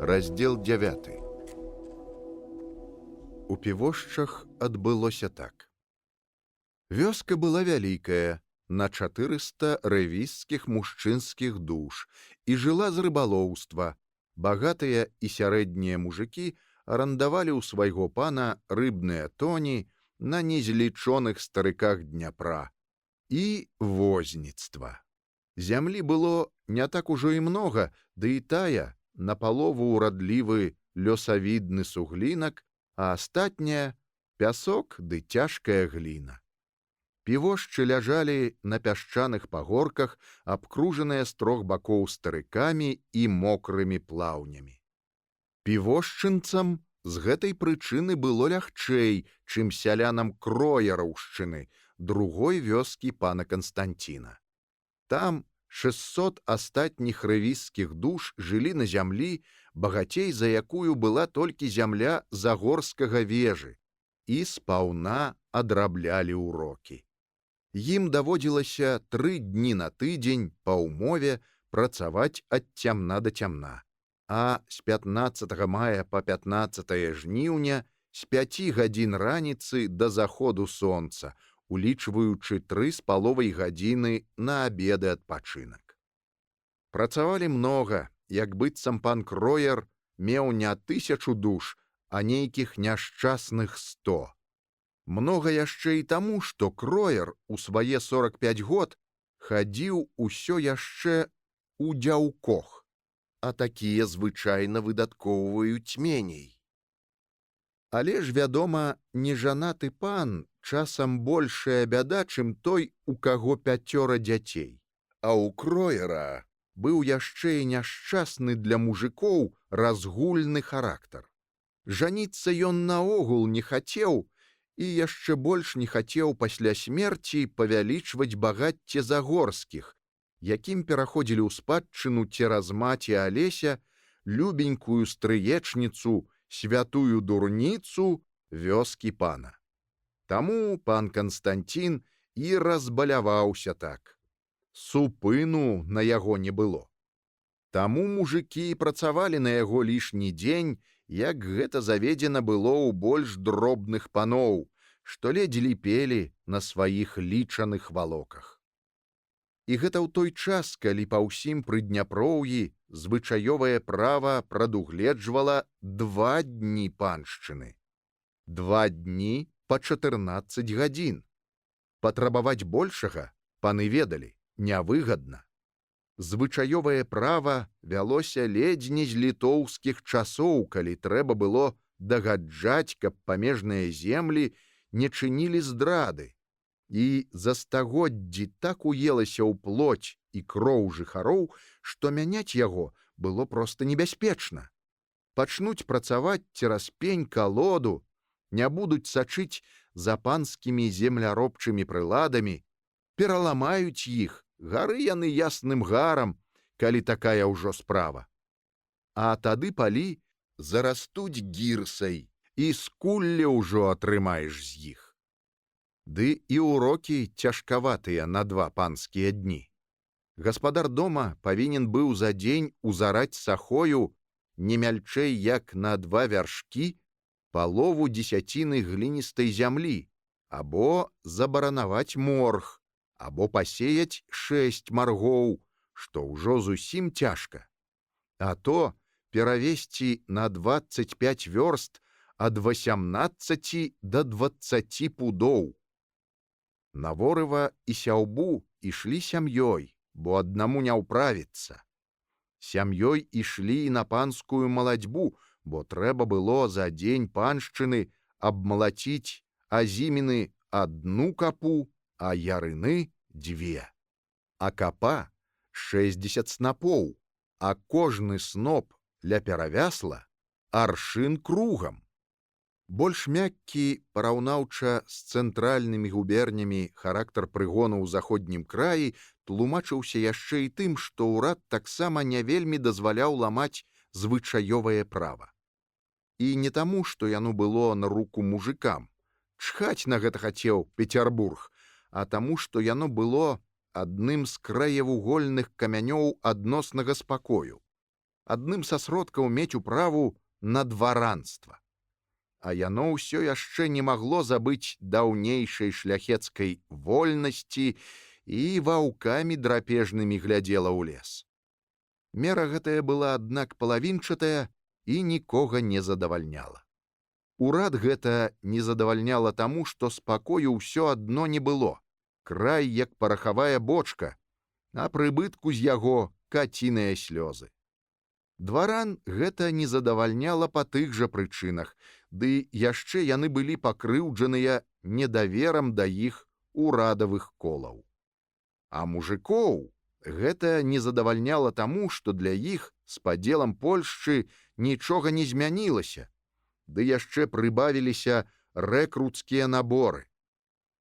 Раздзел 9. У півошчах адбылося так. Вёска была вялікая, на 400 рэвізскіх мужчынскіх душ, і жыла з рыбалоўства. Багатыя і сярэднія мужыкі арандавалі ў свайго пана рыбныя тоні на незлічоных старыках Дняпра і возніцтва. Зямлі было не так ужо і многа, ды і тая напалову ўрадлівы лёсавідны суглінак, а астатняя пясок ды цяжкая гліна. Півошчы ляжалі на пясчаных пагорках, абкружаныя з 3 бакоў старыкамі і мокрымі плаўнямі. Півошчынцам з гэтай прычыны было лягчэй, чым сялянам Кроераўшчыны, другой вёскі пана Канстанціна. Там 600 астатніх рэвізскіх душ жылі на зямлі, багацей за якую была толькі зямля Загорскага вежы, і спаўна адраблялі ўрокі. Ім даводзілася 3 дні на тыдзень па ўмове працаваць ад цямна да цямна, а з 15 мая па 15 жніўня з 5 гадзін раніцы да заходу сонца, улічваючы 3,5 гадзіны на абеды адпачынак. Працавалі многа, як быццам пан Кроер меў не 1000 душ, а нейкіх няшчасных 100. Многа яшчэ і таму, што Кроер у свае 45 год хадзіў усё яшчэ у дзяўкох, а такія звычайна выдаткоўваюць меней. Але ж, вядома, нежанаты пан часам большая бяда, чым той, у каго 5 дзяцей. А ў Кроера быў яшчэ і няшчасны для мужикоў разгульны характар. Жаніцца ён наогул не хацеў і яшчэ больш не хацеў пасля смерці павялічваць багацце Загорскіх, якім пераходзілі ў спадчыну цераз маці Алеся любенькую стрыечніцу, святую дурніцу вёскі пана. Таму пан Канстанцін і разбаляваўся так. Супыну на яго не было. Таму мужыкі працавалі на яго лішні дзень, як гэта заведзена было ў больш дробных паноў, што ледзь ліпелі на сваіх лічаных валоках. І гэта ў той час, калі па ўсім Прыдняпроўі звычаёвае права прадугледжвала 2 дні паншчыны. 2 дні па 14 гадзін. Патрабаваць большага паны ведалі нявыгадна. Звычаёвае права вялося ледзь не з літоўскіх часоў, калі трэба было дагаджаць, каб памежныя землі не чынілі здрады. І за стагоддзі так уелася ў плоть і кроў жыхароў, што мяняць яго было проста небяспечна. Пачнуць працаваць цераз пень-калоду, не будуць сачыць за панскімі земляробчымі прыладамі, пераламаюць іх, гары яны ясным гарам, калі такая ўжо справа. А тады палі зарастуць гірсай, і скулле ўжо атрымаеш з іх. Ды і ўрокі цяжкаватыя на 2 панскія дні. Гаспадар дома павінен быў за дзень узараць сахою не мяльчэй як на 2 вяршкі палову дзесяціны гліністай зямлі, або забаранаваць морг, або пасеяць 6 маргоў, што ўжо зусім цяжка. А то перавесці на 25 вёрст ад 18 да 20 пудоў. На ворыва і сяўбу ішлі сям'ёй, бо аднаму не ўправіцца. Сям'ёй ішлі і на панскую маладзьбу, бо трэба было за дзень паншчыны абмалаціць азіміны 1 капу, а ярыны 2. А капа 60 снапоў, а кожны сноп ля перавясла аршын кругам. Больш мяккі, параўнаўча з цэнтральнымі губернямі характар прыгону ў заходнім краі тлумачыўся яшчэ і тым, што ўрад таксама не вельмі дазваляў ламаць звычаёвае права. І не таму, што яно было на руку мужикам. Чхаць на гэта хацеў Петербург, а таму, што яно было адным з краевугольных камянёў адноснага спакою. адным са сродкаў мець управу на дваранства. А яно ўсё яшчэ не магло забыць даўнейшай шляхецкай вольнасці і ваўкамі драпежнымі глядзела ў лес. Мера гэтая была, аднак, палавінчатая і нікога не задавальняла. Урад гэта не задавальняла таму, што спакою ўсё адно не было. Край, як парахавая бочка, а прыбытку з яго каціныя слёзы. Дваран гэта не задавальняла па тых жа прычынах, ды яшчэ яны былі пакрыўджаныя недаверам да іх урадавых колаў. А мужикоў гэта не задавальняла таму, што для іх з падзелам Польшчы нічога не змянілася, ды яшчэ прыбавіліся рэкруцкія наборы.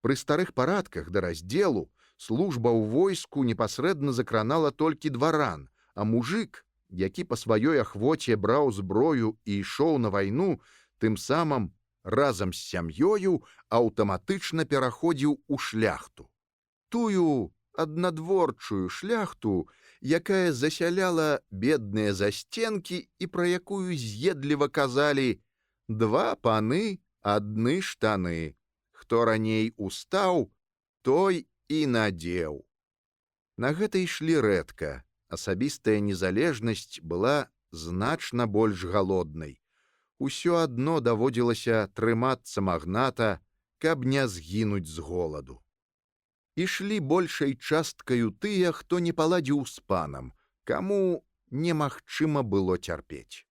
Пры старых парадках да раздзелу служба ў войску непасрэдна закранала толькі дваран, а мужик, які па сваёй ахвоце браў зброю і ішоў на вайну, тым самым разам з сям'ёю аўтаматычна пераходзіў у шляхту. Тую аднадворчую шляхту, якая засяляла бедныя засценкі і пра якую з'едліва казалі: «Два паны, адны штаны. Хто раней устаў, той і надзеў». На гэта ішлі рэдка. Асабістая незалежнасць была значна больш галоднай. Усё адно даводзілася трымацца магната, каб не згінуць з голаду. Ішлі большай часткаю тыя, хто не паладзіў з панам, каму немагчыма было цярпець.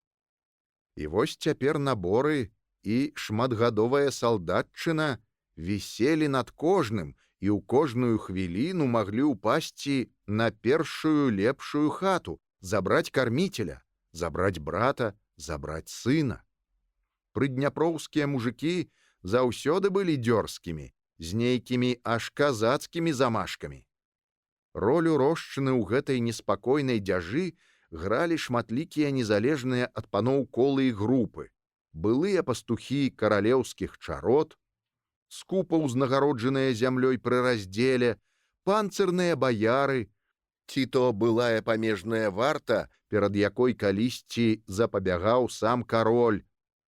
І вось цяпер наборы і шматгадовая салдатчына віселі над кожным і ў кожную хвіліну маглі ўпасці на першую лепшую хату, забраць карміцеля, забраць брата, забраць сына. Прыдняпроўскія мужыкі заўсёды былі дзёрзкімі, з нейкімі аж казацкімі замашкамі. Ролю рошчыны ў гэтай неспакойнай дзяжы гралі шматлікія незалежныя ад паноў колы і групы, былыя пастухі каралеўскіх чарот, скупа ўзнагароджаныя зямлёй пры раздзеле, панцырныя баяры, ці то былая памежная варта, перад якой калісьці запабягаў сам кароль,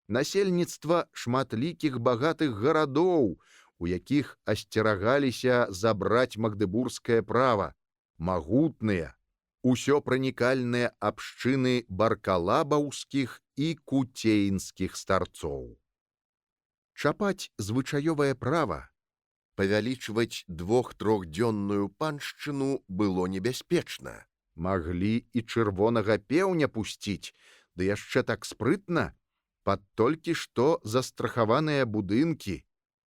насельніцтва шматлікіх багатых гарадоў, у якіх асцерагаліся забраць магдыбургскае права, магутныя, усёпранікальныя абшчыны баркалабаўскіх і куцейнскіх старцоў. Чапаць звычаёвае права, павялічваць двух-трохдзённую паншчыну было небяспечна. Маглі і чырвонага пеўня пусціць, ды яшчэ так спрытна, пад толькі што застрахаваныя будынкі,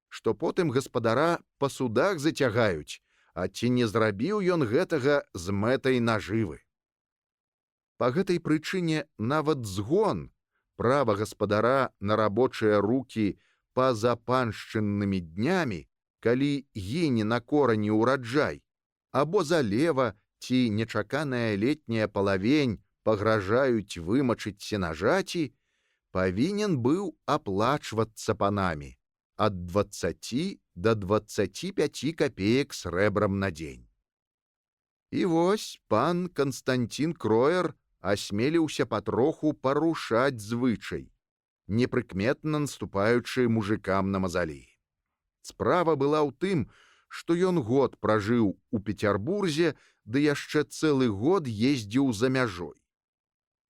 што потым гаспадара па судах зацягаюць, а ці не зрабіў ён гэтага з мэтай нажывы. Па гэтай прычыне нават згон, права гаспадара на рабочыя рукі па-за паншчыннымі днямі, калі гіне на корані ўраджай, або залева ці нечаканая летняя палавень пагражаюць вымачыць сенажаці, павінен быў аплачвацца панамі ад 20 до 25 копеек срэбрам на дзень. І вось пан Канстантін Кроер асмеліўся патроху парушаць звычай, непрыкметна наступаючы мужикам на мазалі. Справа была ў тым, што ён год пражыў у Пецярбурзе, ды яшчэ цэлы год ездзіў за мяжой.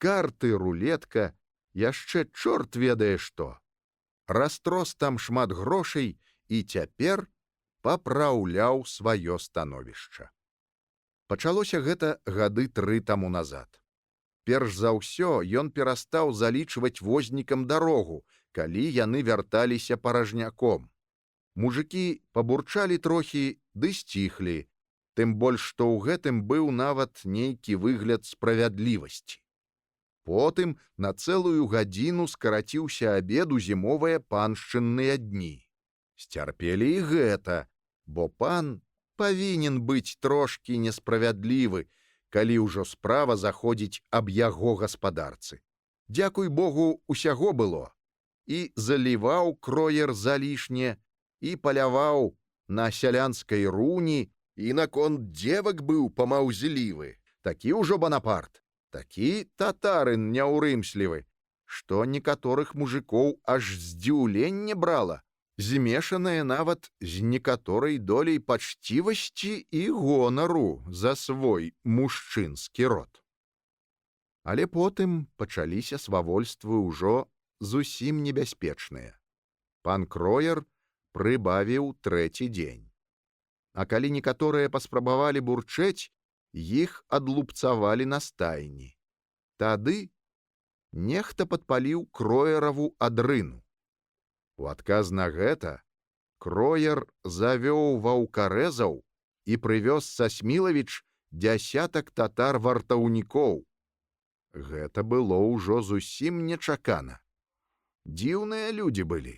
Карты, рулетка, яшчэ чорт ведае што. Растрос там шмат грошай і цяпер папраўляў сваё становішча. Пачалося гэта гады 3 таму назад. Перш за ўсё ён перастаў залічваць вознікам дарогу, калі яны вярталіся паражняком. Мужыкі пабурчалі трохі ды сціхлі, тым больш што ў гэтым быў нават нейкі выгляд справядлівасці. Потым на цэлую гадзіну скараціўся абед у зімовыя паншчынныя дні. Сцярпелі і гэта, бо пан павінен быць трошкі несправядлівы, калі ўжо справа заходзіць аб яго гаспадарцы. Дзякуй Богу, усяго было. І заліваў Кроер залішне, і паляваў на сялянскай руні, і наконт дзевак быў памаўзлівы. Такі ўжо Банапарт. Такі татарын няўрымслівы, што некаторых мужикоў аж здзіўленне брала, змешанае нават з некаторай долей пачцівасці і гонару за свой мужчынскі род. Але потым пачаліся свавольствы ўжо зусім небяспечныя. Пан Кроер прыбавіў трэці дзень. А калі некаторыя паспрабавалі бурчэць, іх адлупцавалі на стайні. Тады нехта падпаліў Кроераву адрыну. У адказ на гэта Кроер завёў ваўкарэзаў і прывёз са Смілавіч дзясятак татар-вартаўнікоў. Гэта было ўжо зусім нечакана. Дзіўныя людзі былі,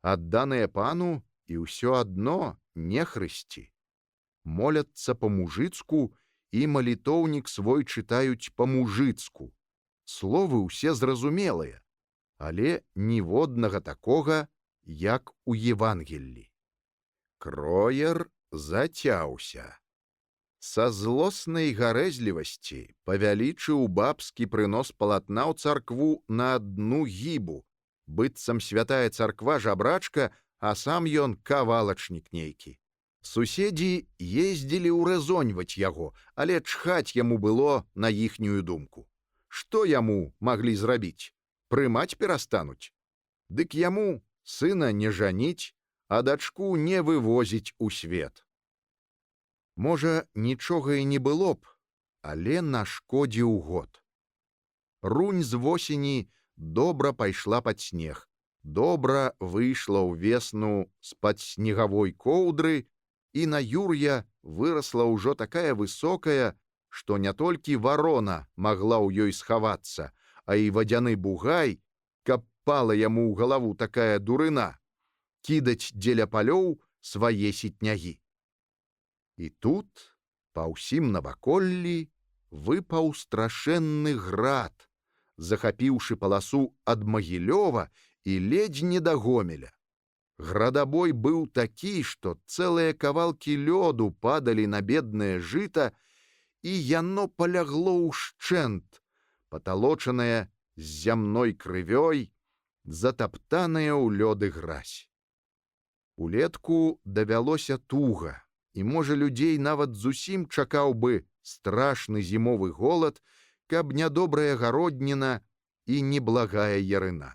адданыя пану і ўсё адно нехрысці. Моляцца па-мужыцку і малітоўнік свой чытаюць па-мужыцку. Словы ўсе зразумелыя, але ніводнага такога, як у Евангеллі. Кроер зацяўся. Са злоснай гарэзлівасці павялічыў бабскі прынос палатна ў царкву на адну гібу, быццам святая царква жабрачка, а сам ён кавалачнік нейкі. Суседзі ездзілі ўрэзоньваць яго, але чхаць яму было на іхнюю думку. Што яму маглі зрабіць? Прымаць перастануць? Дык яму сына не жаніць, а дачку не вывозіць у свет. Можа, нічога і не было б, але нашкодзіў год. Рунь з восені добра пайшла пад снег, добра выйшла ў весну з-пад снегавой коўдры, і на юр'я вырасла ўжо такая высокая, што не толькі варона магла ў ёй схавацца, а і вадзяны бугай, каб пала яму ў галаву такая дурына, кідаць дзеля палёў свае сітнягі. І тут, па ўсім наваколлі, выпаў страшэнны град, захапіўшы паласу ад Магілёва і ледзь не да Гомеля. Градабой быў такі, што цэлыя кавалкі лёду падалі на беднае жыта, і яно палягло ўшчэнт, паталочанае з зямной крывёй, затаптанае ў лёды гразь. Улетку давялося туга, і, можа, людзей нават зусім чакаў бы страшны зімовы голад, каб нядобрая гародніна і неблагая ярына.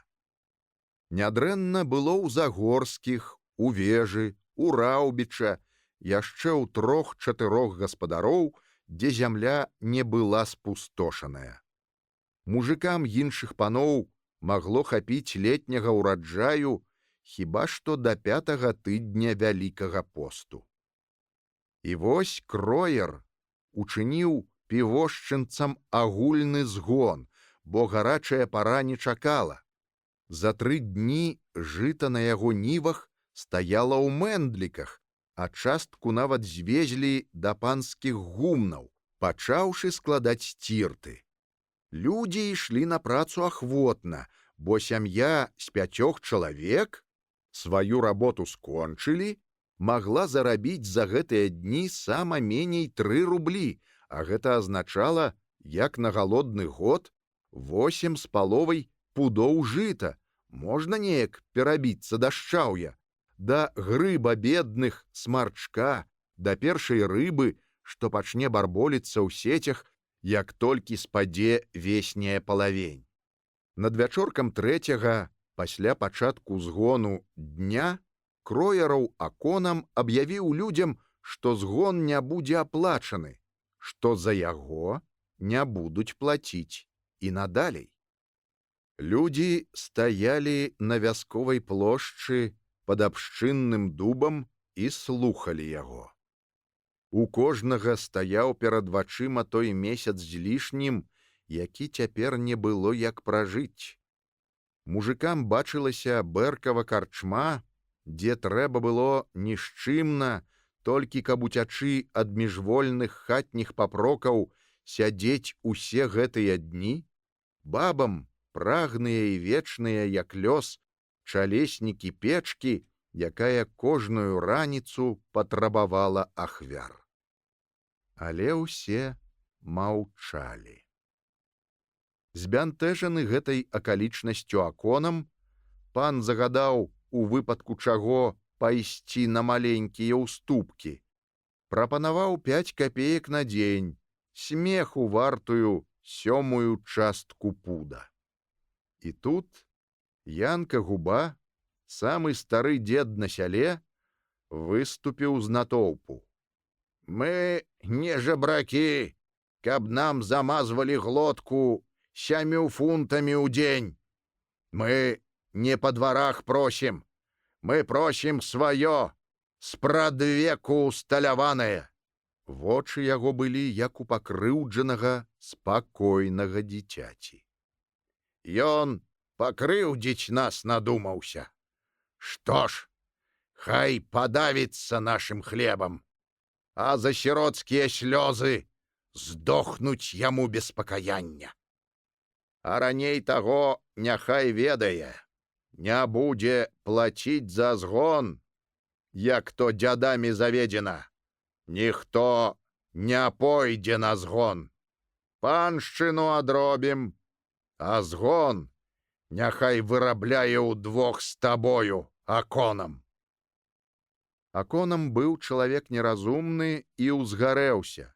Нядрэнна было ў Загорскіх, у Вежы, у Раўбіча, яшчэ ў 3-4 гаспадароў, дзе зямля не была спустошаная. Мужикам іншых паноў магло хапіць летняга ўраджаю хіба што да 5-га тыдня Вялікага посту. І вось Кроер учыніў півошчынцам агульны згон, бо гарачая пара не чакала. За 3 дні жыта на яго нівах стаяла ў мэндліках, а частку нават звезлі да панскіх гумнаў, пачаўшы складаць сцірты. Людзі ішлі на працу ахвотна, бо сям'я з 5 чалавек сваю работу скончылі, магла зарабіць за гэтыя дні сама меней 3 рублі, а гэта азначала, як на галодны год, 8,5 пудоў жыта. Можна неяк перабіцца да шчаўя, да грыба бедных смарчка, да першай рыбы, што пачне барболіцца ў сецях, як толькі спадзе весняя палавень. Надвячоркам 3-го, пасля пачатку згону дня, Кроераў аконам аб'явіў людзям, што згон не будзе аплачаны, што за яго не будуць плаціць і надалей. Людзі стаялі на вясковай плошчы пад абшчынным дубам і слухалі яго. У кожнага стаяў перад вачыма той месяц з лішнім, які цяпер не было як пражыць. Мужикам бачылася бэркава карчма, дзе трэба было нішчымна, толькі каб уцячы ад міжвольных хатніх папрокаў сядзець усе гэтыя дні, бабам, прагныя і вечныя, як лёс, чалеснікі печкі, якая кожную раніцу патрабавала ахвяр. Але ўсе маўчалі. Збянтэжаны гэтай акалічнасцю аконам, пан загадаў у выпадку чаго пайсці на маленькія ўступкі. Прапанаваў 5 копеек на дзень, смеху вартую 7 частку пуда. І тут Янка Губа, самы стары дзед на сяле, выступіў з натоўпу. Мы не жабракі, каб нам замазвалі глотку 7 фунтамі ў дзень. Мы не па дварах просім, мы просім сваё, спрадвеку усталяванае. Вочы яго былі, як у пакрыўджанага, спакойнага дзіцяці. Ён пакрыўдзіць нас надумаўся. Што ж, хай падавіцца нашым хлебам, а за сіроцкія слёзы здохнуць яму без пакаяння. А раней таго няхай ведае, не будзе плаціць за згон, як то дзядамі заведзена. Ніхто не пойдзе на згон. Паншчыну адробім, а згон няхай вырабляе ўдвох з табою, аконам. Аконам быў чалавек неразумны і ўзгарэўся.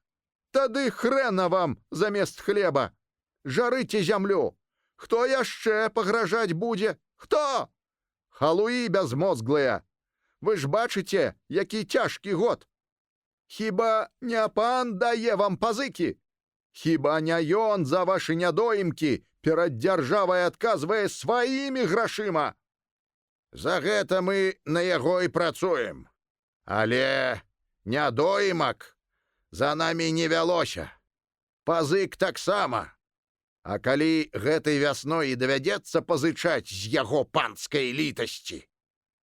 Тады хрэна вам замест хлеба! Жарыце зямлю! Хто яшчэ пагражаць будзе? Хто? Халуі бязмозглыя! Вы ж бачыце, які цяжкі год! Хіба не пан дае вам пазыкі? Хіба не ён за вашы нядоімкі перад дзяржавай адказвае сваімі грашыма? За гэта мы на яго і працуем. Але нядоімак за намі не вялося. Пазык таксама. А калі гэтай вясной і давядзецца пазычаць з яго панскай літасці,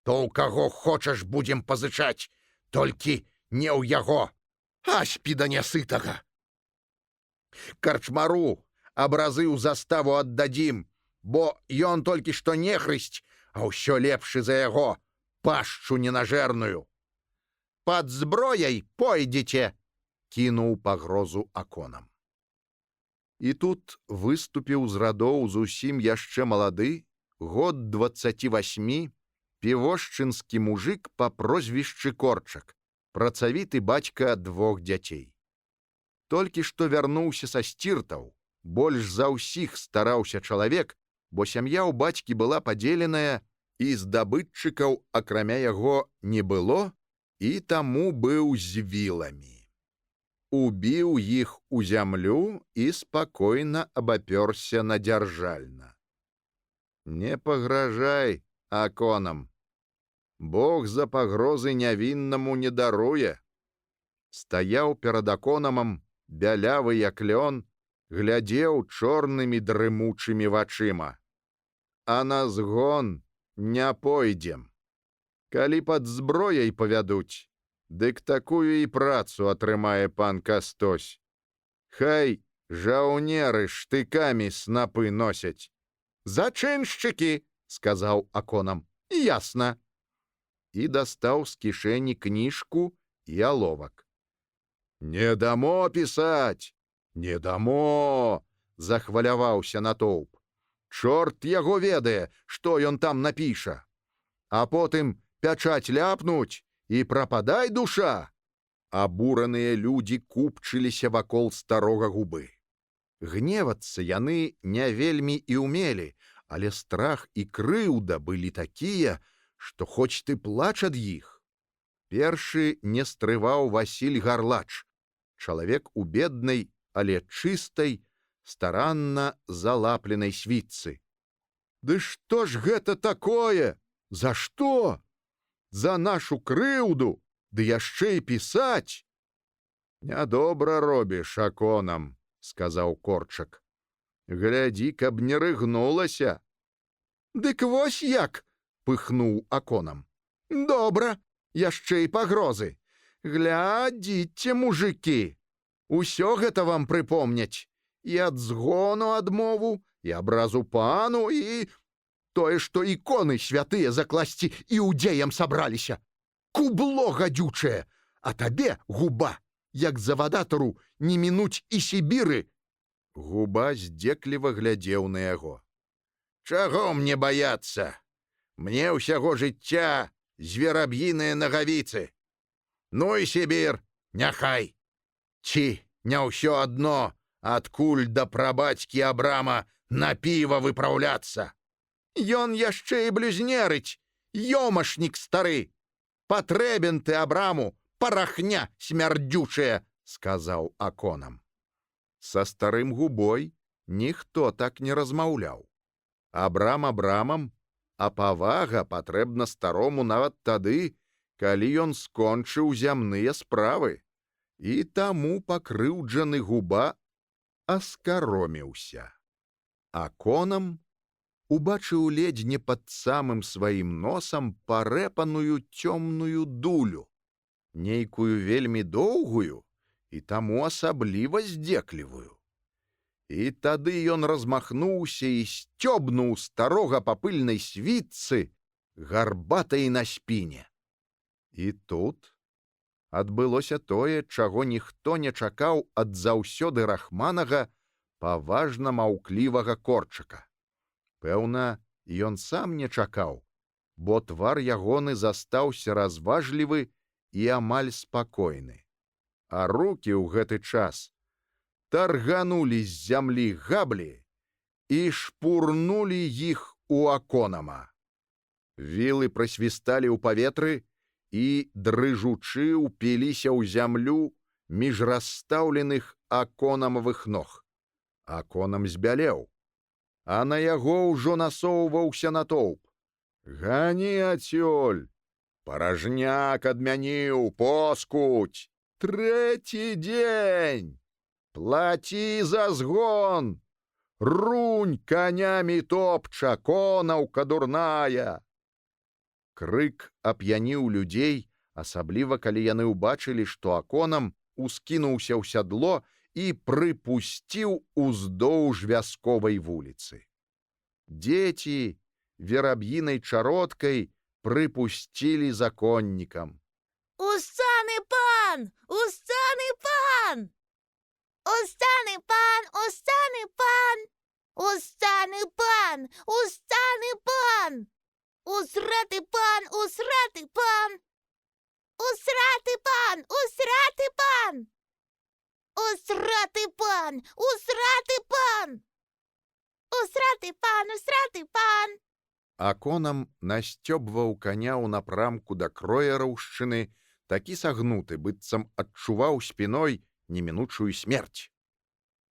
то ў каго хочаш будзем пазычаць, толькі не ў яго, аспіда нясытага. Карчмару абразы ў заставу аддадзім, бо ён толькі што нехрысць, а ўсё лепшы за яго, пашчу ненажэрную. Пад зброяй пойдзеце, кінуў пагрозу аконам. І тут выступіў з радоў зусім яшчэ малады, год 28, півошчынскі мужык па прозвішчы Корчак, працавіты бацька 2 дзяцей. Толькі што вярнуўся са сціртаў, больш за ўсіх стараўся чалавек, бо сям'я ў бацькі была падзеленая, і здабытчыкаў, акрамя яго, не было, і таму быў з віламі. Убіў іх у зямлю і спакойна абапёрся на дзяржальна. Не пагражай аконам. Бог за пагрозы нявіннаму не даруе. Стаяў перад аконамам, бялявы як лён, глядзеў чорнымі дрымучымі вачыма. А на згон не пойдзем. Калі пад зброяй павядуць, дык такую і працу атрымае пан Кастось. Хай жаўнеры штыкамі снапы носяць. Зачыншчыкі, сказаў аконам, ясна. І дастаў з кішэні кніжку і аловак. Не дамо пісаць, не дамо, захваляваўся натоўп. Чорт яго ведае, што ён там напіша. А потым пячаць ляпнуць, і прападай душа. Абураныя людзі купчыліся вакол старога Губы. Гневацца яны не вельмі і ўмелі, але страх і крыўда былі такія, што хоць ты плач ад іх. Першы не стрываў Васіль Гарлач, чалавек у беднай, але чыстай, старанна залапленай світцы. Ды што ж гэта такое? За што? За нашу крыўду, ды яшчэ і пісаць. Нядобра робіш аконам, сказаў Корчак. Глядзі, каб не рыгнулася. Дык вось як, пыхнуў аконам. Добра, яшчэ і пагрозы. Глядзіце, мужыкі, усё гэта вам прыпомняць. І ад згону адмову, і абразу пану, і тое, што іконы святыя закласці іудзеям сабраліся. Кубло гадючае, а табе, Губа, як завадатару, не мінуць і Сібіры. Губа здзекліва глядзеў на яго. Чаго мне баяцца? Мне ўсяго жыцця звераб'іныя нагавіцы. Ну і Сібір, няхай. Ці не ўсё адно, адкуль да прабацькі Абрама на піва выпраўляцца. Ён яшчэ і блюзнерыць, ёмашнік стары. Патрэбен ты Абраму, парахня смярдзючая, сказаў Аконам. Са старым Губой ніхто так не размаўляў. Абрам Абрамам, а павага патрэбна старому нават тады, калі ён скончыў зямныя справы. І таму пакрыўджаны Губа аскароміўся. Аконам убачыў ледзь не пад самым сваім носам парэпаную цёмную дулю, нейкую вельмі доўгую і таму асабліва здзеклівую. І тады ён размахнуўся і сцёбнуў старога па пыльнай світцы, гарбатай на спіне. І тут адбылося тое, чаго ніхто не чакаў ад заўсёды рахманага, паважна маўклівага Корчака. Пэўна, ён сам не чакаў, бо твар ягоны застаўся разважлівы і амаль спакойны. А рукі ў гэты час тарганулі з зямлі габлі і шпурнулі іх у Аконама. Вілы прасвісталі ў паветры і, дрыжучы, упіліся ў зямлю між расстаўленых Аконамавых ног. Аконам збялеў, а на яго ўжо насоўваўся натоўп. Гані ацёль! Паражняк адмяніў, поскудь! Трэці дзень! Плаці за згон! Рунь канямі топча, конаўка дурная! Крык ап'яніў людзей, асабліва калі яны ўбачылі, што Аконам ускінуўся ў сядло і прыпусціў уздоўж вясковай вуліцы. Дзеці вераб'інай чародкай прыпусцілі за коннікам. Устаны пан! Устаны пан! Устаны пан! Устаны пан! Устаны пан! Устаны пан! Усраты пан! Усраты пан! Усраты пан! Усраты пан! Усраты пан! Усраты пан! Усраты пан! Усраты пан! Аконам насцёбваў каня ў напрамку да Кроераўшчыны, такі сагнуты, быццам адчуваў спіной немінучую смерць.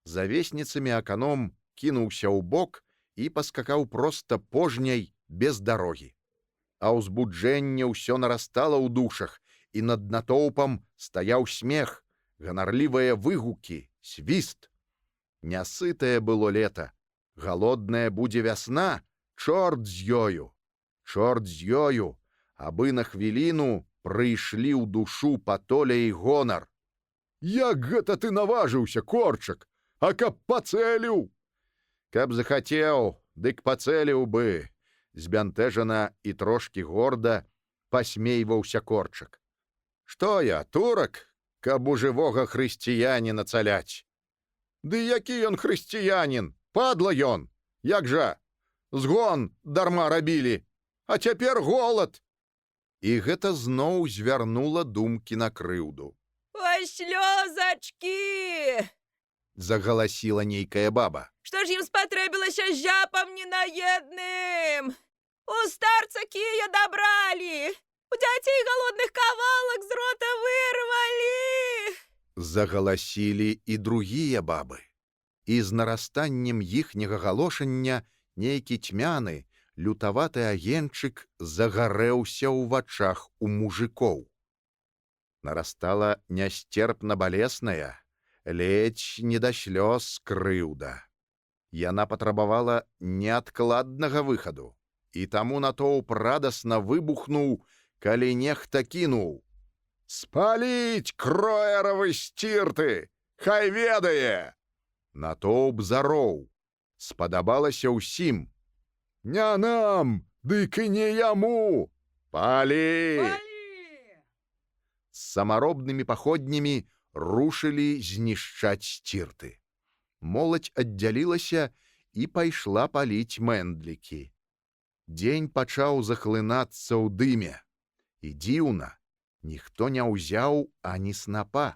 За весніцамі аканом кінуўся ў бок і паскакаў проста пожняй без дарогі. А ўзбуджэнне ўсё нарастала ў душах, і над натоўпам стаяў смех, ганарлівыя выгукі, свіст. Нясытае было лета, галодная будзе вясна, чорт з ёю! Чорт з ёю, абы на хвіліну прыйшлі ў душу патоля і гонар. Як гэта ты наважыўся, Корчак? А каб пацэліў? Каб захацеў, дык пацэліў бы, збянтэжана і трошкі горда пасмейваўся Корчак. Што я, турак, каб у жывога хрысціяніна цаляць? Ды які ён хрысціянін? Падла ён! Як жа? Згон дарма рабілі, а цяпер голад. І гэта зноў звярнула думкі на крыўду. Ой, слёзачкі! Загаласіла нейкая баба. Што ж ім спатрэбілася зяпам ненаедным? У старца кія дабралі, у дзяцей галодных кавалак з рота вырвалі. Загаласілі і другія бабы. І з нарастаннем іхняга галошання нейкі цьмяны, лютаваты агеньчык загарэўся ў вачах у мужикоў. Нарастала нясцерпна балесная, ледзь не да слёз крыўда. Яна патрабавала неадкладнага выхаду, і таму натоўп радасна выбухнуў, калі нехта кінуў: «Спаліць Кроеравы сцірты! Хай ведае!» Натоўп зароў. Спадабалася ўсім. «Не нам, дык і не яму! Палі!» З самаробнымі паходнямі рушылі знішчаць сцірты. Моладзь аддзялілася і пайшла паліць мэндлікі. Дзень пачаў захлынацца ў дыме. І дзіўна, ніхто не ўзяў ані снапа.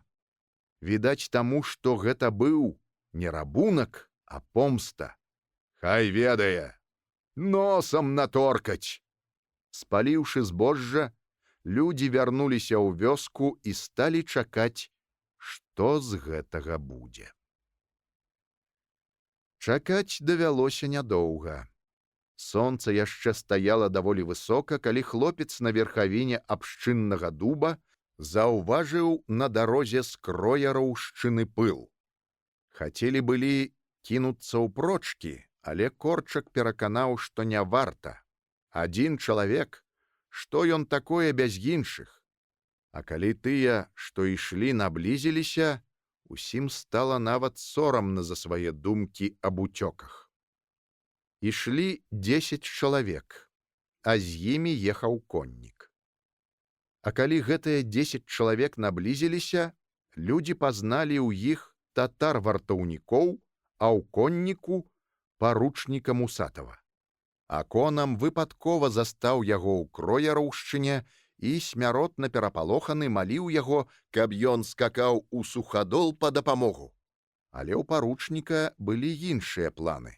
Відаць таму, што гэта быў не рабунак, а помста. Хай ведае, носам наторкаць. Спаліўшы збожжа, людзі вярнуліся ў вёску і сталі чакаць, што з гэтага будзе. Чакаць давялося нядоўга. Сонца яшчэ стаяла даволі высока, калі хлопец на верхавіне абшчыннага дуба заўважыў на дарозе скрояраўшчыны пыл. Хацелі былі кінуцца ў прочкі, але Корчак пераканаў, што не варта. Адзін чалавек, што ён такое без іншых? А калі тыя, што ішлі, наблізіліся, усім стала нават сорамна за свае думкі аб уцёках. Ішлі 10 чалавек, а з імі ехаў коннік. А калі гэтыя 10 чалавек наблізіліся, людзі пазналі ў іх татар-вартаўнікоў, а ў конніку паручніка Мусатава. Аконам выпадкова застаў яго ў крояраўшчыне і смяротна перапалоханы маліў яго, каб ён скакаў у сухадол па дапамогу. Але ў паручніка былі іншыя планы.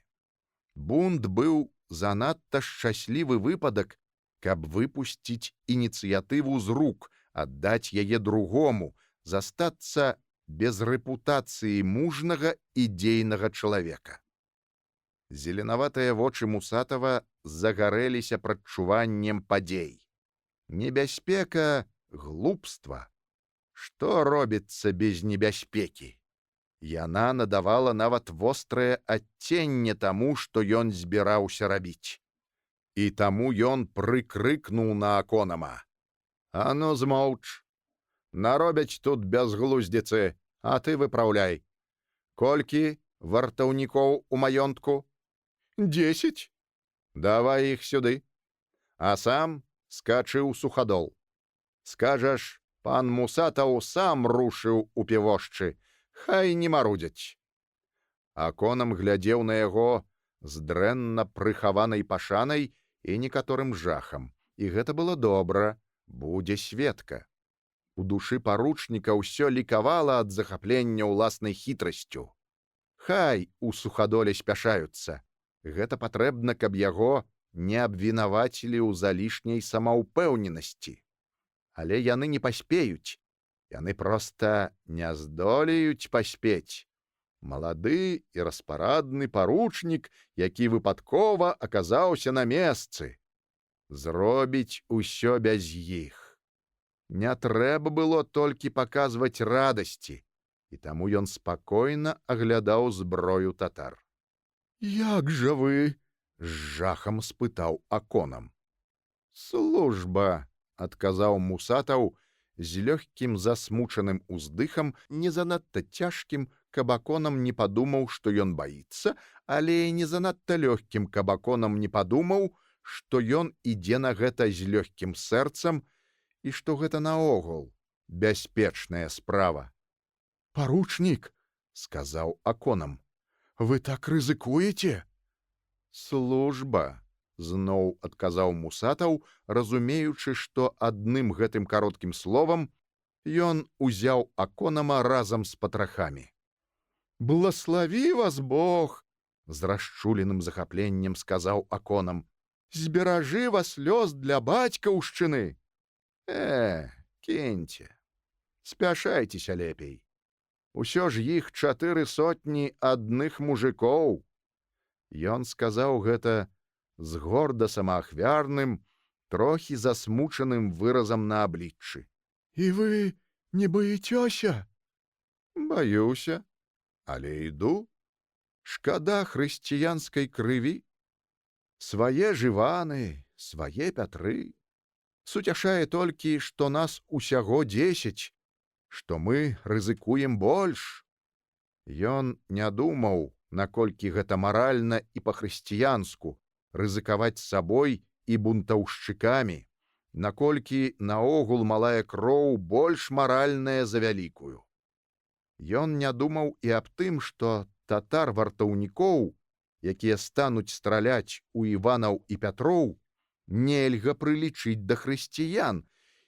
Бунт быў занадта шчаслівы выпадак, каб выпусціць ініцыятыву з рук, аддаць яе другому, застацца без рэпутацыі мужнага і дзейнага чалавека. Зеленаватыя вочы Мусатава загарэліся прадчуваннем падзей. Небяспека — глупства. Што робіцца без небяспекі? Яна надавала нават вострае адценне таму, што ён збіраўся рабіць. І таму ён прыкрыкнуў на Аконама: «А ну змоўч! Наробяць тут бязглуздзіцы, а ты выпраўляй. Колькі вартаўнікоў у маёнтку?» 10. Давай іх сюды. А сам скачы ў сухадол. Скажаш, пан Мусатаў сам рушыў у півошчы, хай не марудзяць. Аконам глядзеў на яго з дрэнна прыхаванай пашанай і некаторым жахам. І гэта было добра, будзе сведка. У душы паручніка ўсё лікавала ад захаплення ўласнай хітрасцю. Хай у сухадоле спяшаюцца. Гэта патрэбна, каб яго не абвінавацілі ў залішняй самаўпэўненасці. Але яны не паспеюць. Яны проста не здолеюць паспець. Малады і распарадны паручнік, які выпадкова аказаўся на месцы. Зробіць усё без іх. Не трэба было толькі паказваць радасці, і таму ён спакойна аглядаў зброю татар. «Як жа вы?» — з жахам спытаў Аконам. «Служба», — адказаў Мусатаў з лёгкім засмучаным уздыхам, не занадта цяжкім, каб Аконам не падумаў, што ён баіцца, але і не занадта лёгкім, каб Аконам не падумаў, што ён ідзе на гэта з лёгкім сэрцам і што гэта наогул бяспечная справа. «Паручнік», — сказаў Аконам, — «вы так рызыкуеце?» «Служба», — зноў адказаў Мусатаў, разумеючы, што адным гэтым кароткім словам ён узяў Аконама разам з патрахамі. «Блаславі вас Бог!» — з расчуленым захапленнем сказаў Аконам. «Зберажы вас лёс для бацькаўшчыны!» Кіньце, спяшайцеся лепей. Усё ж іх 400 адных мужикоў». Ён сказаў гэта з горда самаахвярным, трохі засмучаным выразам на абліччы. «І вы не баіцёся?» «Баюся, але іду. Шкада хрысціянскай крыві. Свае жываны, свае пятры. Суцяшае толькі, што нас усяго 10, што мы рызыкуем больш». Ён не думаў, наколькі гэта маральна і па-хрысціянску рызыкаваць сабой і бунтаўшчыкамі, наколькі наогул малая кроў больш маральная за вялікую. Ён не думаў і аб тым, што татар-вартаўнікоў, якія стануць страляць у Іванаў і Пятроў, нельга прылічыць да хрысціян,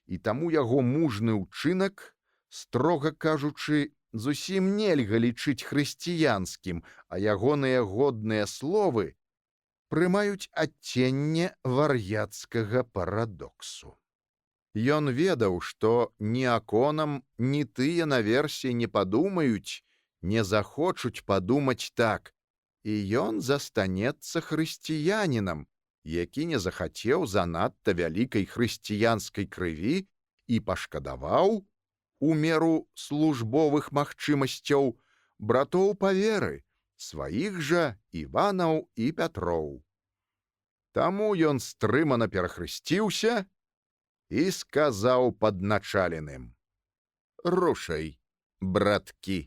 і таму яго мужны ўчынак, строга кажучы, зусім нельга лічыць хрысціянскім, а ягоныя годныя словы прымаюць адценне вар'яцкага парадоксу. Ён ведаў, што ні аконам, ні тыя наверсе не падумаюць, не захочуць падумаць так, і ён застанецца хрысціянінам, які не захацеў занадта вялікай хрысціянскай крыві і пашкадаваў, у меру службовых магчымасцяў, братоў па веры, сваіх жа Іванаў і Пятроў. Таму ён стрымана перахрысціўся і сказаў падначаленым: «Рушай, браткі».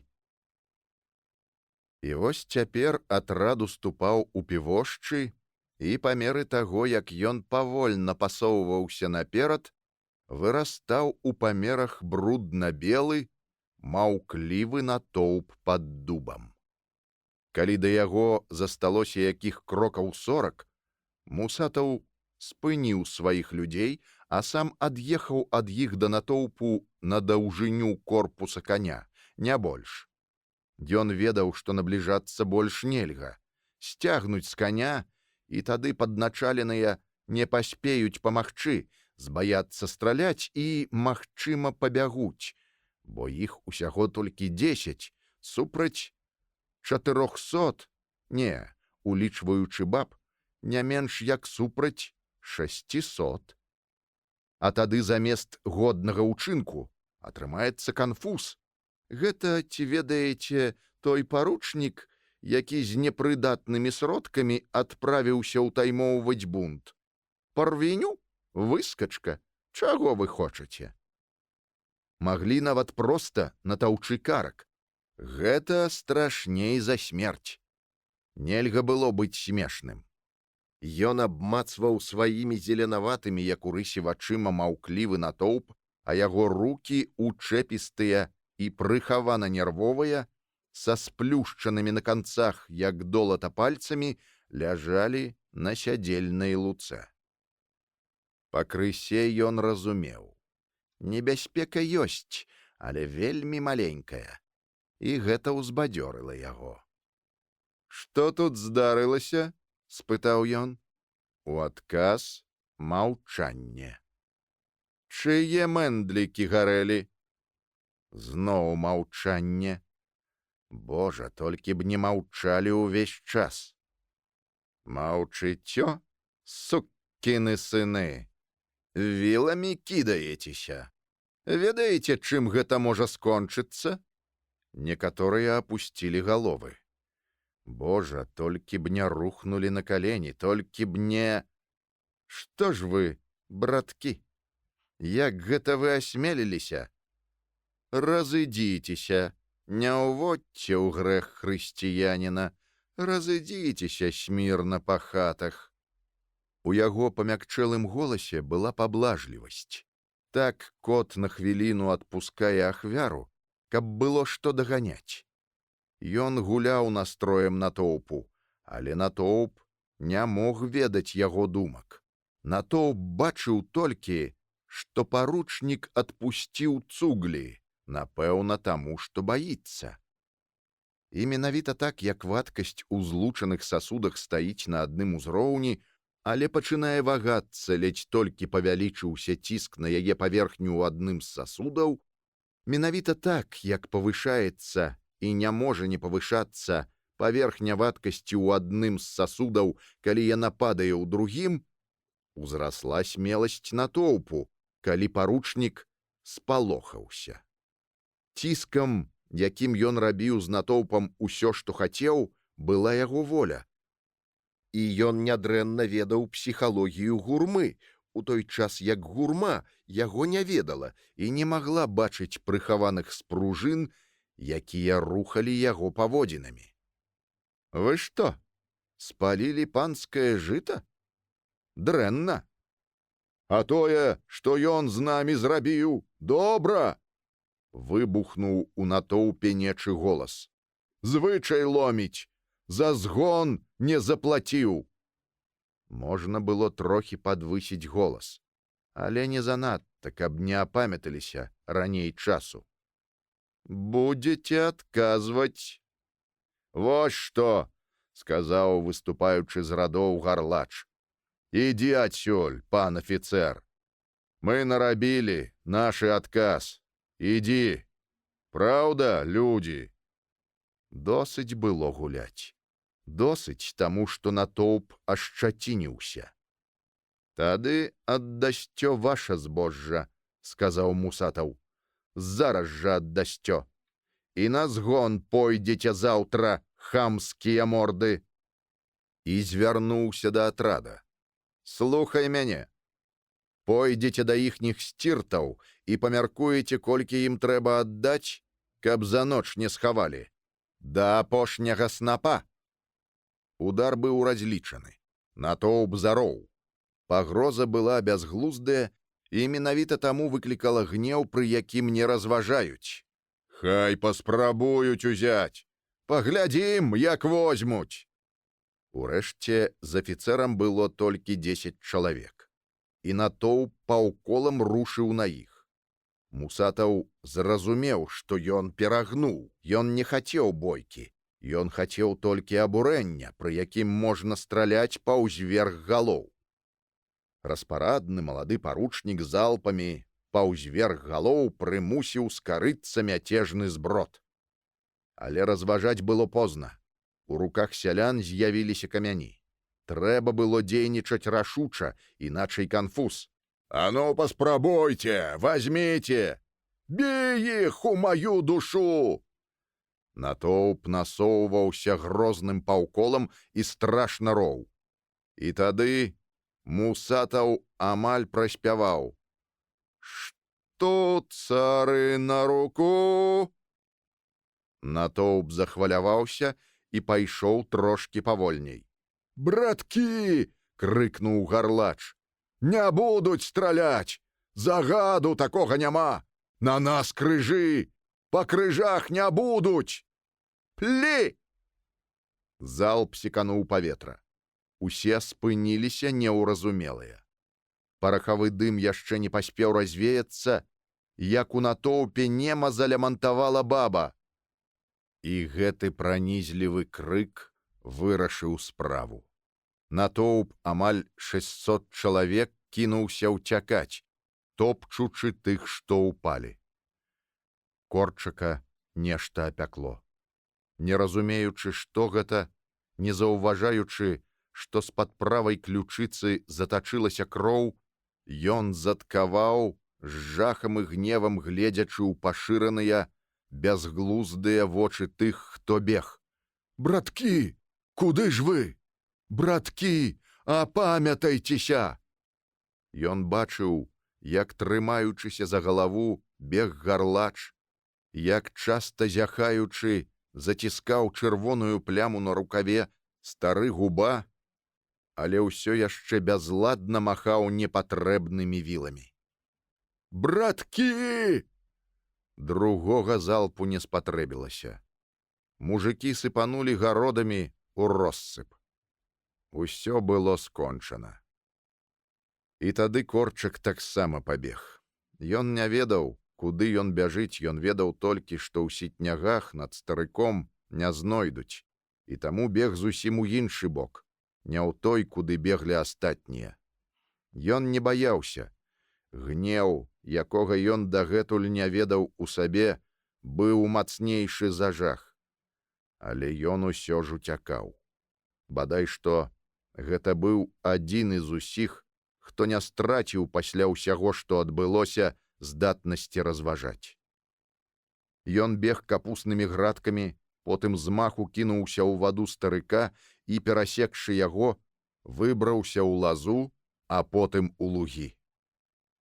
І вось цяпер атрад уступаў у півошчы, і па меры таго, як ён павольна пасоўваўся наперад, вырастаў у памерах брудна-белы, маўклівы натоўп пад дубам. Калі да яго засталося якіх крокаў 40, Мусатаў спыніў сваіх людзей, а сам ад'ехаў ад іх да натоўпу на даўжыню корпуса коня, не больш. Ён ведаў, што набліжацца больш нельга, сцягнуць з коня, і тады падначаленыя не паспеюць памагчы, збаяцца страляць і, магчыма, пабягуць, бо іх усяго толькі 10 супраць 400, не, улічваючы баб, не менш як супраць 600. А тады замест годнага ўчынку атрымаецца канфуз. Гэта, ці ведаеце, той паручнік, які з непрыдатнымі сродкамі адправіўся ўтаймоўваць бунт. Парвеню? Выскачка. Чаго вы хочаце? Маглі нават проста натаўчы карак. Гэта страшней за смерць. Нельга было быць смешным. Ён абмацваў сваімі зеленаватымі, як у рысе вачыма, маўклівы натоўп, а яго рукі, учэпістыя і прыхавана нервовыя, са сплюшчанымі на канцах, як долата пальцамі, ляжалі на сядзельнай луцэ. Пакрысе ён разумеў. Небяспека ёсць, але вельмі маленькая. І гэта ўзбадзёрыла яго. «Што тут здарылася?» — спытаў ён. У адказ маўчанне. «Чые мэндлікі гарэлі?» Зноў маўчанне. Божа, толькі б не маўчалі ўвесь час. «Маўчыццё, суккіны сыны! Віламі кідаецеся. Ведаеце, чым гэта можа скончыцца?» Некаторыя апусцілі галовы. Божа, толькі б не рухнулі на калені, толькі б не... Што ж вы, браткі, як гэта вы асмеліліся? Разыдзіцеся, не ўводьце ў грэх хрысціяніна, разыдзіцеся смірна па хатах. У яго памякчэлым голасе была паблажлівасць. Так кот на хвіліну адпускае ахвяру, каб было што даганяць. Ён гуляў настроем натоўпу, але натоўп не мог ведаць яго думак. Натоўп бачыў толькі, што паручнік адпусціў цуглі, напэўна, таму, што баіцца. І менавіта так, як вадкасць у злучаных сасудах стаіць на адным узроўні, але пачынае вагацца, ледзь толькі павялічыўся ціск на яе паверхню ў адным з сасудаў, менавіта так, як павышаецца і не можа не павышацца паверхня вадкасці ў адным з сасудаў, калі яна падае ў другім, узрасла смеласць натоўпу, калі паручнік спалохаўся. Ціскам, якім ён рабіў з натоўпам усё, што хацеў, была яго воля. І ён нядрэнна ведаў псіхалогію гурмы, у той час як гурма яго не ведала і не магла бачыць прыхаваных спружын, якія рухалі яго паводзінамі. «Вы што, спалілі панскае жыта? Дрэнна! А тое, што ён з намі зрабіў, добра!» Выбухнуў у натоўпе нечы голас. звычай ломіць, за згон не заплаціў. Можна было трохі падвысіць голас, але не занадта, каб не апамяталіся раней часу. Будзеце адказваць. Вось што, сказаў, выступаючы з радоў гарлач. Ідзі адсюль, пан афіцэр. Мы нарабілі нашы адказ. Ідзі. Праўда, людзі? Досыць было гуляць. Досыць таму, што натоўп ашчацініўся. Тады аддасцё ваша збожжа, сказаў Мусатаў. Зараз жа аддасцё. І на згон пойдзеце заўтра, хамскія морды. І звярнуўся да атрада. Слухай мяне. Пойдзеце да іхніх сціртаў і памяркуеце, колькі ім трэба аддаць, каб за ноч не схавалі. Да апошняга снапа. Удар быў разлічаны. Натоўп зароў. Пагроза была бязглуздая і менавіта таму выклікала гнеў, пры якім не разважаюць. Хай паспрабуюць узяць. Паглядзім, як возьмуць. Урэшце, з афіцэрам было толькі 10 чалавек. І натоўп паўколам рушыў на іх. Мусатаў зразумеў, што ён перагнуў. Ён не хацеў бойкі. Ён хацеў толькі абурэння, пры якім можна страляць паўзверх галоў. Распарадны малады паручнік залпамі паўзверх галоў прымусіў скарыцца мяцежны зброд. Але разважаць было позна. У руках сялян з'явіліся камяні. Трэба было дзейнічаць рашуча, іначай канфуз. А ну паспрабуйце, вазьміце! Бей іх у маю душу! Натоўп насоўваўся грозным паўколам і страшна роў. І тады Мусатаў амаль праспяваў. Што цары на руку? Натоўп захваляваўся і пайшоў трошкі павольней. «Браткі!» — крыкнуў гарлач. «Не будуць страляць! Загаду такога няма! На нас крыжы! Па крыжах не будуць! Плі!» Залп секануў паветра. Усе спыніліся неўразумелыя. Парахавы дым яшчэ не паспеў развеяцца, як у натоўпе нема залямантавала баба. І гэты пранізлівы крык вырашыў справу. Натоўп амаль 600 чалавек кінуўся ўцякаць, топчучы тых, што ўпалі. Корчака нешта апякло. Не разумеючы, што гэта, не заўважаючы, што з-пад правай ключыцы затачылася кроў, ён заткаваў, з жахам і гневам гледзячы ў пашыраныя, бязглуздыя вочы тых, хто бег. «Браткі, куды ж вы? Браткі, апамятайцеся!» Ён бачыў, як, трымаючыся за галаву, бег гарлач, як, часта зяхаючы, заціскаў чырвоную пляму на рукаве стары губа, але ўсё яшчэ бязладна махаў непатрэбнымі віламі. «Браткі!» Другога залпу не спатрэбілася. Мужыкі сыпанулі гародамі ў россып. Усё было скончана. І тады Корчак таксама пабег. Ён не ведаў, куды ён бяжыць, ён ведаў толькі, што ў сітнягах над старыком не знойдуць, і таму бег зусім у іншы бок, не ў той, куды беглі астатнія. Ён не баяўся. Гнеў, якога ён дагэтуль не ведаў у сабе, быў мацнейшы за жах. Але ён усё ж уцякаў. Бадай што, гэта быў адзін з усіх, хто не страціў пасля ўсяго, што адбылося, здатнасці разважаць. Ён бег капуснымі градкамі, потым з маху кінуўся ў ваду старыка і, перасекшы яго, выбраўся ў лазу, а потым у лугі.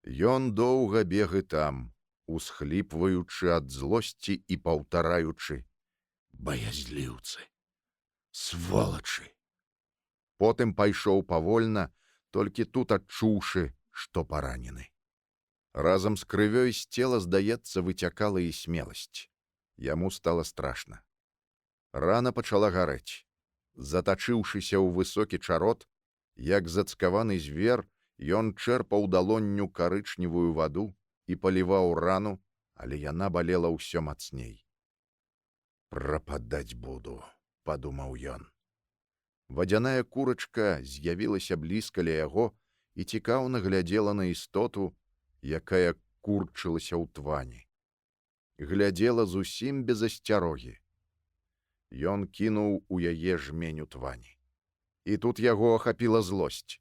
Ён доўга бег і там, усхліпваючы ад злосці і паўтараючы: «Баязліўцы! Сволачы!» Потым пайшоў павольна, толькі тут адчуўшы, што паранены. Разам з крывёй з цела, здаецца, выцякала і смеласць. Яму стала страшна. Рана пачала гарэць. Затачыўшыся ў высокі чарот, як зацкаваны звер, ён чэрпаў далонню карычневую ваду і паліваў рану, але яна балела ўсё мацней. «Прападаць буду», — падумаў ён. Вадзяная курачка з'явілася блізка ля яго і цікаўна глядзела на істоту, якая курчылася ў твані. Глядзела зусім без асцярогі. Ён кінуў у яе жменю твані. І тут яго ахапіла злосць.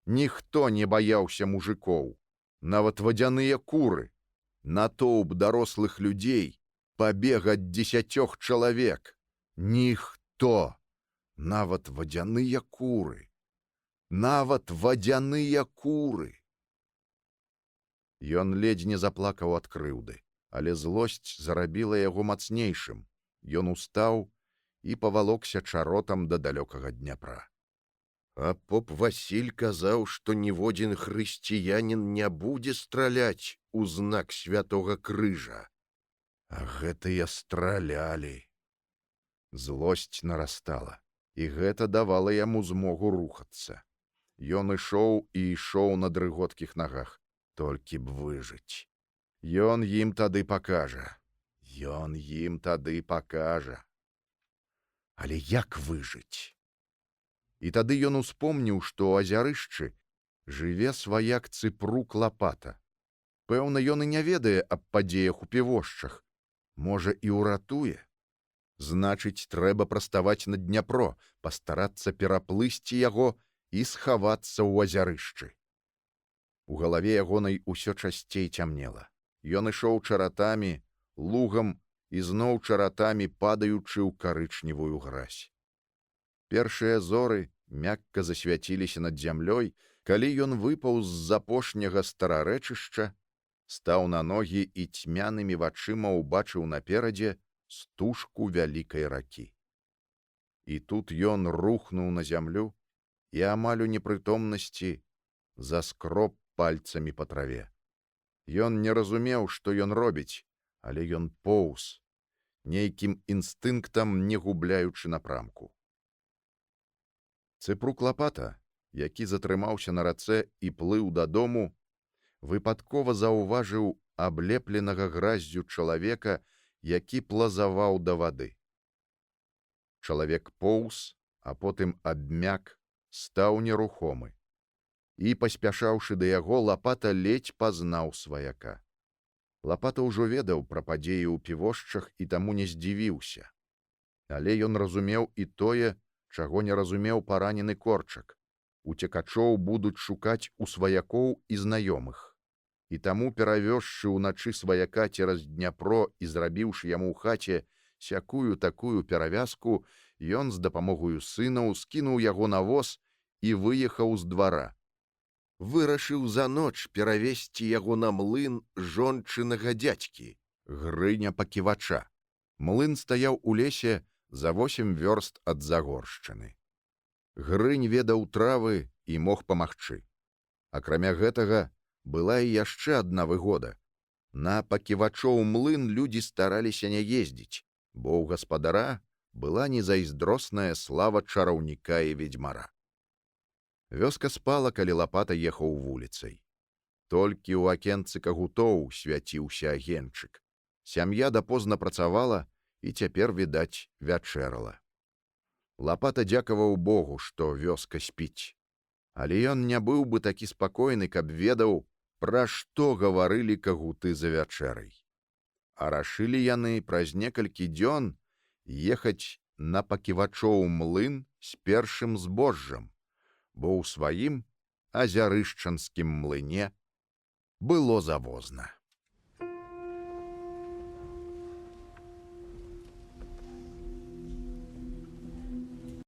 Ніхто не баяўся мужикоў, нават вадзяныя куры. Натоўп дарослых людзей пабег ад 10 чалавек. Ніхто! Нават вадзяныя куры. Нават вадзяныя куры! Ён ледзь не заплакаў ад крыўды, але злосць зарабіла яго мацнейшым. Ён устаў і павалокся чаротам да далёкага Дняпра. А поп Васіль казаў, што ніводзін хрысціянін не будзе страляць у знак святога крыжа. А гэтыя стралялі. Злосць нарастала, і гэта давала яму змогу рухацца. Ён ішоў і ішоў на дрыготкіх нагах, толькі б выжыць. Ён ім тады пакажа. Ён ім тады пакажа. Але як выжыць? І тады ён успомніў, што ў азярышчы жыве сваяк Цыпрук Лапата. Пэўна, ён і не ведае аб падзеях у Півошчах. Можа, і ўратуе. Значыць, трэба праставаць на Дняпро, пастарацца пераплысці яго і схавацца ў азярышчы. У галаве ягонай усё часцей цямнела. Ён ішоў чаратамі, лугам і зноў чаратамі падаючы ў карычневую гразь. Першыя зоры мякка засвяціліся над зямлёй, калі ён выпаў з апошняга старарэчышча, стаў на ногі і цьмянымі вачыма ўбачыў наперадзе стужку вялікай ракі. І тут ён рухнуў на зямлю і амаль у непрытомнасці заскроб пальцамі па траве. Ён не разумеў, што ён робіць, але ён поўз, нейкім інстынктам не губляючы напрамку. Цыпрук Лапата, які затрымаўся на рацэ і плыў дадому, выпадкова заўважыў аблепленага граззю чалавека, які плазаваў да вады. Чалавек поўз, а потым абмяк, стаў нерухомы. І, паспяшаўшы да яго, Лапата ледзь пазнаў сваяка. Лапата ўжо ведаў пра падзеі ў Півошчах і таму не здзівіўся. Але ён разумеў і тое, чаго не разумеў паранены Корчак. Уцекачоў будуць шукаць у сваякоў і знаёмых. І таму, перавёзшы ўначы сваяка цераз Дняпро і зрабіўшы яму ў хаце сякую-такую перавязку, ён з дапамогаю сынаў скінуў яго на воз і выехаў з двара. Вырашыў за ноч перавесці яго на млын жончынага дзядзькі, Грыня Паківача. Млын стаяў у лесе за 8 вёрст ад Загоршчыны. Грынь ведаў травы і мог памагчы. Акрамя гэтага, была і яшчэ адна выгода. На Паківачоў млын людзі стараліся не ездзіць, бо ў гаспадара была незайздросная слава чараўніка і ведзьмара. Вёска спала, калі Лапата ехаў вуліцай. Толькі ў акенцы кагутоў свяціўся агеньчык. Сям'я дапозна працавала і цяпер, відаць, вячэрала. Лапата дзякаваў Богу, што вёска спіць. Але ён не быў бы такі спакойны, каб ведаў, пра што гаварылі кагуты за вячэрай. А рашылі яны праз некалькі дзён ехаць на Паківачоў млын з першым збожжам, бо ў сваім азярышчанскім млыне было завозна.